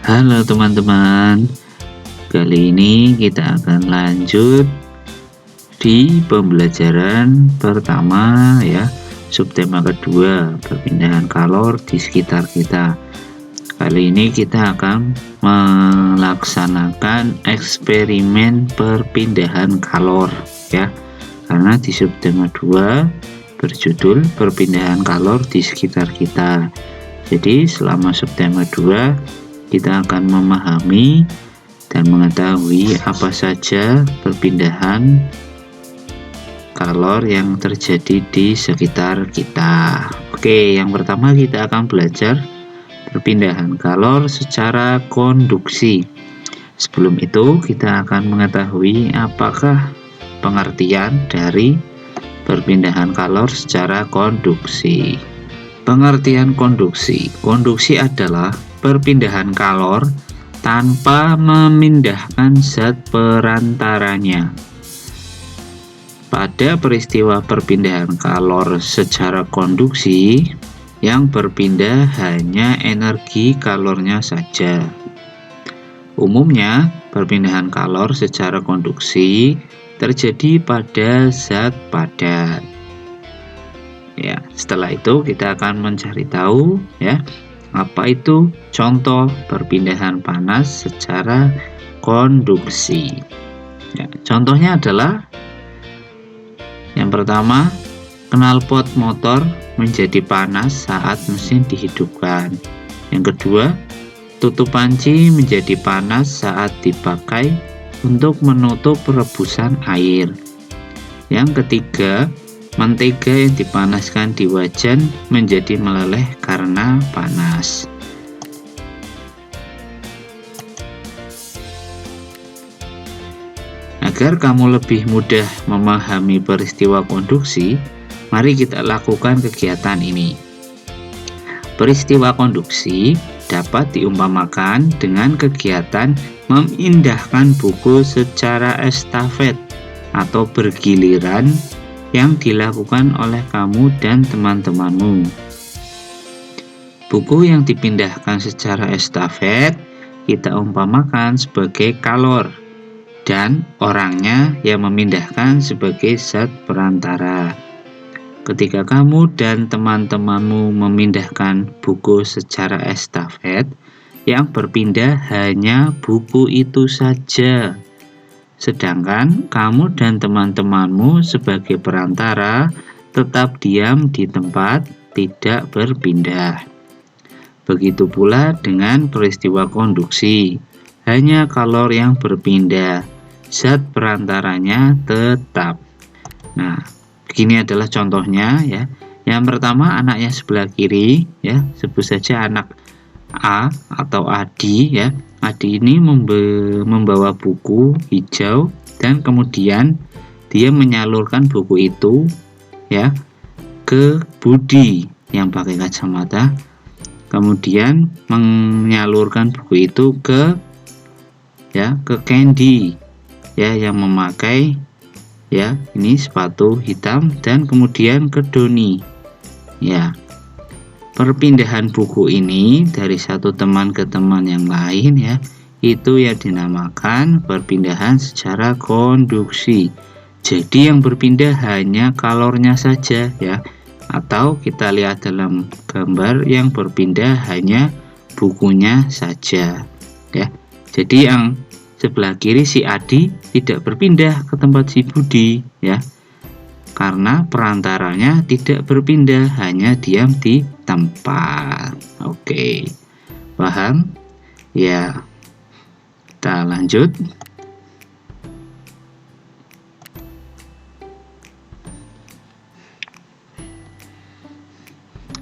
Halo teman-teman, kali ini kita akan lanjut di pembelajaran pertama ya, subtema kedua, perpindahan kalor di sekitar kita. Kali ini kita akan melaksanakan eksperimen perpindahan kalor ya, karena di subtema 2 berjudul perpindahan kalor di sekitar kita. Jadi selama subtema 2 kita akan memahami dan mengetahui apa saja perpindahan kalor yang terjadi di sekitar kita. Oke, yang pertama kita akan belajar perpindahan kalor secara konduksi. Sebelum itu kita akan mengetahui apakah pengertian dari perpindahan kalor secara konduksi. Pengertian konduksi. Konduksi adalah perpindahan kalor tanpa memindahkan zat perantaranya. Pada peristiwa perpindahan kalor secara konduksi, yang berpindah hanya energi kalornya saja. Umumnya, perpindahan kalor secara konduksi terjadi pada zat padat. Ya, setelah itu kita akan mencari tahu ya, apa itu contoh perpindahan panas secara konduksi. Ya, contohnya adalah yang pertama, knalpot motor menjadi panas saat mesin dihidupkan. Yang kedua, tutup panci menjadi panas saat dipakai untuk menutup rebusan air. Yang ketiga, mentega yang dipanaskan di wajan menjadi meleleh karena panas. Agar kamu lebih mudah memahami peristiwa konduksi, mari kita lakukan kegiatan ini. Peristiwa konduksi dapat diumpamakan dengan kegiatan memindahkan buku secara estafet atau bergiliran yang dilakukan oleh kamu dan teman-temanmu. Buku yang dipindahkan secara estafet kita umpamakan sebagai kalor dan orangnya yang memindahkan sebagai zat perantara. Ketika kamu dan teman-temanmu memindahkan buku secara estafet, yang berpindah hanya buku itu saja. Sedangkan kamu dan teman-temanmu sebagai perantara tetap diam di tempat, tidak berpindah. Begitu pula dengan peristiwa konduksi, hanya kalor yang berpindah, zat perantaranya tetap. Nah, begini adalah contohnya ya. Yang pertama, anaknya sebelah kiri ya, sebut saja anak A atau Adi ya. Adi ini membawa buku hijau dan kemudian dia menyalurkan buku itu ya ke Budi yang pakai kacamata, kemudian menyalurkan buku itu ke Candy ya yang memakai ya ini sepatu hitam, dan kemudian ke Doni ya. Perpindahan buku ini dari satu teman ke teman yang lain ya, itu yang dinamakan perpindahan secara konduksi. Jadi yang berpindah hanya kalornya saja ya, atau kita lihat dalam gambar yang berpindah hanya bukunya saja ya. Jadi yang sebelah kiri si Adi tidak berpindah ke tempat si Budi ya, karena perantaranya tidak berpindah, hanya diam di tempat. Oke, paham? Ya, kita lanjut.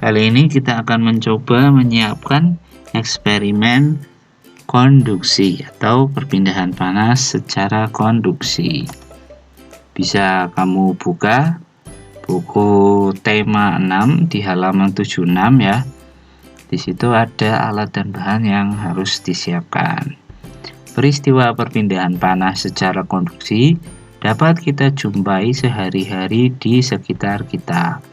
Kali ini kita akan mencoba menyiapkan eksperimen konduksi atau perpindahan panas secara konduksi. Bisa kamu buka buku tema 6 di halaman 76 ya. Di situ ada alat dan bahan yang harus disiapkan. Peristiwa perpindahan panas secara konduksi dapat kita jumpai sehari-hari di sekitar kita.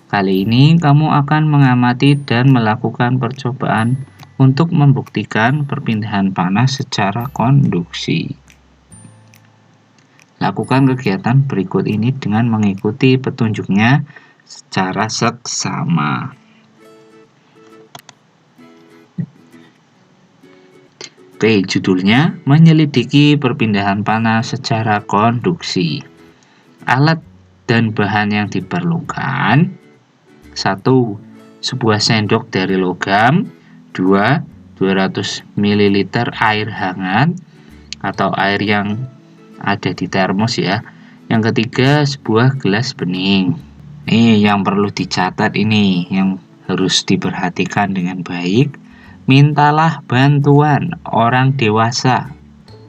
Kali ini kamu akan mengamati dan melakukan percobaan untuk membuktikan perpindahan panas secara konduksi. Lakukan kegiatan berikut ini dengan mengikuti petunjuknya secara seksama. Oke, judulnya menyelidiki perpindahan panas secara konduksi. Alat dan bahan yang diperlukan: 1. Sebuah sendok dari logam. 2. 200 ml air hangat atau air yang ada di termos ya. Yang ketiga, sebuah gelas bening. Ini yang perlu dicatat, ini yang harus diperhatikan dengan baik. Mintalah bantuan orang dewasa,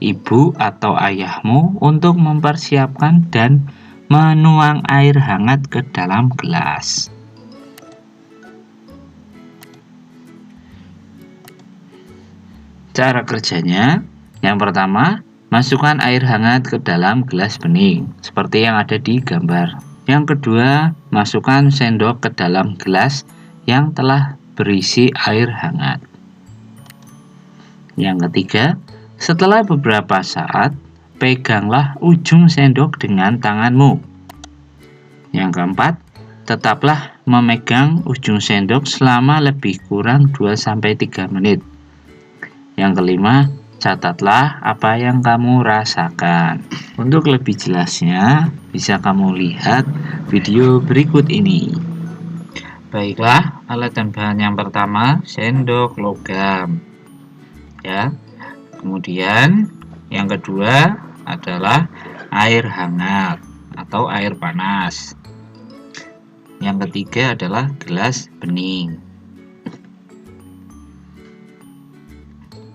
ibu atau ayahmu, untuk mempersiapkan dan menuang air hangat ke dalam gelas. Cara kerjanya, yang pertama, masukkan air hangat ke dalam gelas bening, seperti yang ada di gambar. Yang kedua, masukkan sendok ke dalam gelas yang telah berisi air hangat. Yang ketiga, setelah beberapa saat, peganglah ujung sendok dengan tanganmu. Yang keempat, tetaplah memegang ujung sendok selama lebih kurang 2-3 menit. Yang kelima, catatlah apa yang kamu rasakan. Untuk lebih jelasnya, bisa kamu lihat video berikut ini. Baiklah, alat dan bahan yang pertama, sendok logam. Ya. Kemudian yang kedua adalah air hangat atau air panas. Yang ketiga adalah gelas bening.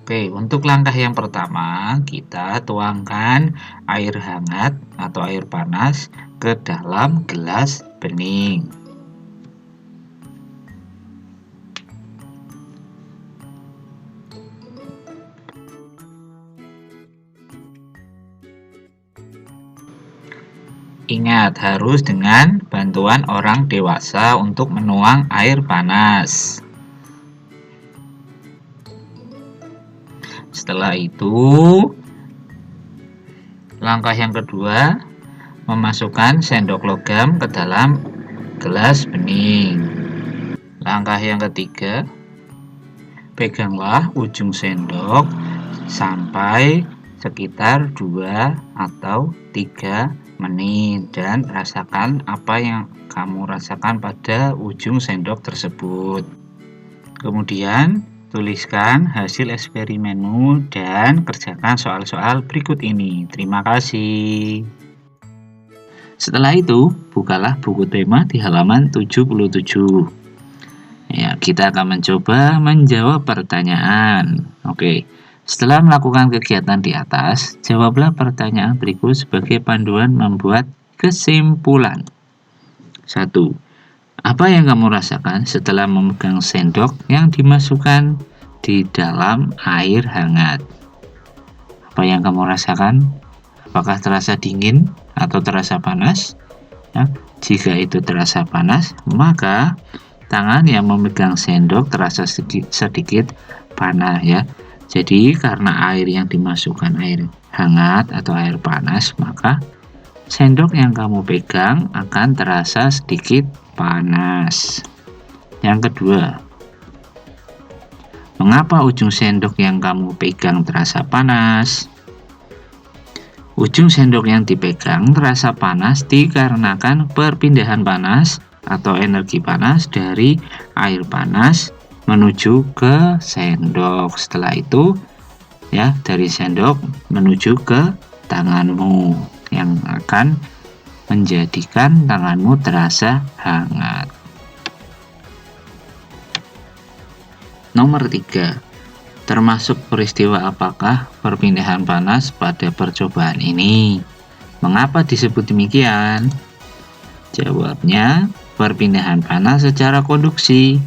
Oke, untuk langkah yang pertama, kita tuangkan air hangat atau air panas ke dalam gelas bening. Ingat, harus dengan bantuan orang dewasa untuk menuang air panas. Setelah itu, langkah yang kedua, memasukkan sendok logam ke dalam gelas bening. Langkah yang ketiga, peganglah ujung sendok sampai sekitar 2 atau 3 menit dan rasakan apa yang kamu rasakan pada ujung sendok tersebut. Kemudian tuliskan hasil eksperimenmu dan kerjakan soal-soal berikut ini. Terima kasih. Setelah itu, bukalah buku tema di halaman 77. Ya, kita akan mencoba menjawab pertanyaan. Oke. Setelah melakukan kegiatan di atas, jawablah pertanyaan berikut sebagai panduan membuat kesimpulan. 1. Apa yang kamu rasakan setelah memegang sendok yang dimasukkan di dalam air hangat? Apa yang kamu rasakan? Apakah terasa dingin atau terasa panas? Ya, jika itu terasa panas, maka tangan yang memegang sendok terasa sedikit panas ya. Jadi karena air yang dimasukkan air hangat atau air panas, maka sendok yang kamu pegang akan terasa sedikit panas. Yang kedua, mengapa ujung sendok yang kamu pegang terasa panas? Ujung sendok yang dipegang terasa panas dikarenakan perpindahan panas atau energi panas dari air panas menuju ke sendok. Setelah itu, ya, dari sendok menuju ke tanganmu yang akan menjadikan tanganmu terasa hangat. Nomor 3. Termasuk peristiwa apakah perpindahan panas pada percobaan ini? Mengapa disebut demikian? Jawabnya, perpindahan panas secara konduksi.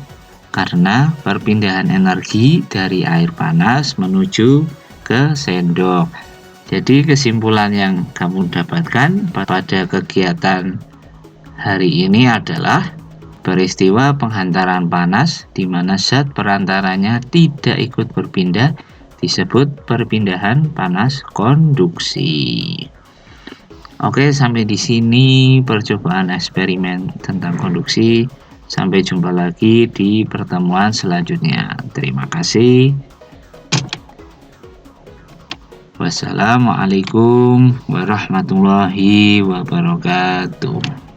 Karena perpindahan energi dari air panas menuju ke sendok. Jadi kesimpulan yang kamu dapatkan pada kegiatan hari ini adalah Peristiwa penghantaran panas di mana zat perantaranya tidak ikut berpindah disebut perpindahan panas konduksi. Oke, sampai di sini percobaan eksperimen tentang konduksi. Sampai jumpa lagi di pertemuan selanjutnya. Terima kasih. Wassalamualaikum warahmatullahi wabarakatuh.